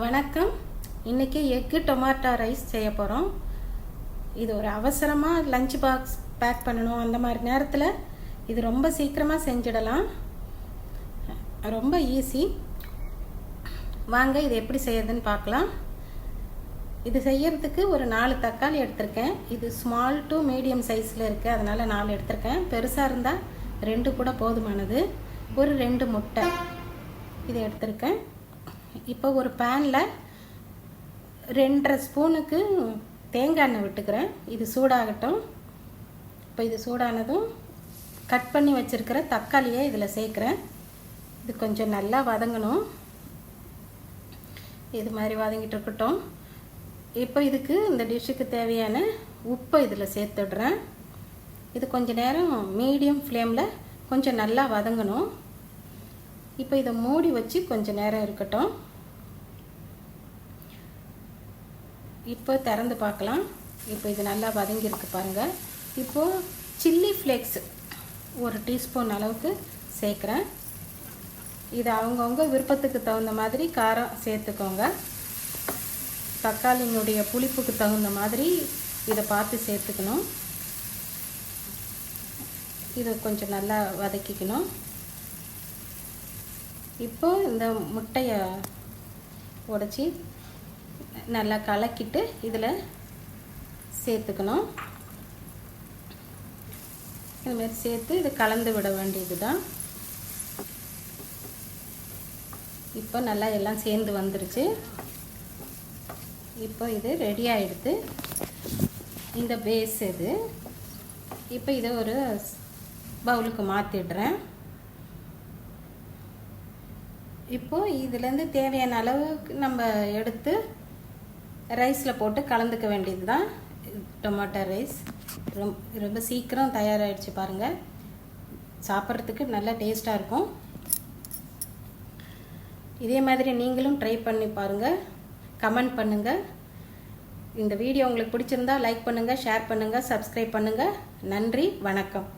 வணக்கம். இன்றைக்கி egg tomato rice செய்ய போகிறோம். இது ஒரு அவசரமாக லஞ்ச் பாக்ஸ் பேக் பண்ணணும், அந்த மாதிரி நேரத்தில் இது ரொம்ப சீக்கிரமாக செஞ்சிடலாம். ரொம்ப ஈஸி. வாங்க இது எப்படி செய்யறதுன்னு பார்க்கலாம். இது செய்யறதுக்கு ஒரு 4 தக்காளி எடுத்திருக்கேன். இது ஸ்மால் டு மீடியம் சைஸில் இருக்குது, அதனால் 4 எடுத்திருக்கேன். பெருசாக இருந்தால் 2 கூட போதுமானது. ஒரு 2 முட்டை இது எடுத்திருக்கேன். இப்போ ஒரு பேனில் 2.5 ஸ்பூனுக்கு தேங்காய் எண்ணெய் விட்டுக்கிறேன். இது சூடாகட்டும். இப்போ இது சூடானதும் கட் பண்ணி வச்சுருக்கிற தக்காளியை இதில் சேர்க்குறேன். இது கொஞ்சம் நல்லா வதங்கணும். இது மாதிரி வதங்கிட்டு இருக்கட்டும். இப்போ இதுக்கு இந்த டிஷ்ஷுக்கு தேவையான உப்பை இதில் சேர்த்துடுறேன். இது கொஞ்சம் நேரம் மீடியம் ஃப்ளேமில் கொஞ்சம் நல்லா வதங்கணும். இப்போ இதை மூடி வச்சு கொஞ்சம் நேரம் இருக்கட்டும். இப்போ திறந்து பார்க்கலாம். இப்போ இது நல்லா வதங்கியிருக்கு பாருங்கள். இப்போது சில்லி ஃப்ளேக்ஸ் 1 டீஸ்பூன் அளவுக்கு சேர்க்குறேன். இது அவங்கவுங்க விருப்பத்துக்கு தகுந்த மாதிரி காரம் சேர்த்துக்கோங்க. தக்காளியினுடைய புளிப்புக்கு தகுந்த மாதிரி இதை பார்த்து சேர்த்துக்கணும். இதை கொஞ்சம் நல்லா வதக்கிக்கணும். இப்போ இந்த முட்டையை உடைச்சி நல்லா கலக்கிட்டு இதில் சேர்த்துக்கணும். இதுமாரி சேர்த்து இது கலந்து விட வேண்டியது தான். இப்போ நல்லா எல்லாம் சேர்ந்து வந்துருச்சு. இப்போ இது ரெடி ஆகிடுது. இந்த பேஸ் இது. இப்போ இதை ஒரு பவுலுக்கு மாற்றிடுறேன். இப்போது இதுலேருந்து தேவையான அளவுக்கு நம்ம எடுத்து ரைஸில் போட்டு கலந்துக்க வேண்டியது தான் டொமாட்டோ ரைஸ். ரொம்ப சீக்கிரம் தயாராகிடுச்சு பாருங்கள். சாப்பிட்றதுக்கு நல்லா டேஸ்ட்டாக இருக்கும். இதே மாதிரி நீங்களும் ட்ரை பண்ணி பாருங்கள். கமெண்ட் பண்ணுங்கள். இந்த வீடியோ உங்களுக்கு பிடிச்சிருந்தா லைக் பண்ணுங்கள், ஷேர் பண்ணுங்கள், சப்ஸ்கிரைப் பண்ணுங்கள். நன்றி, வணக்கம்.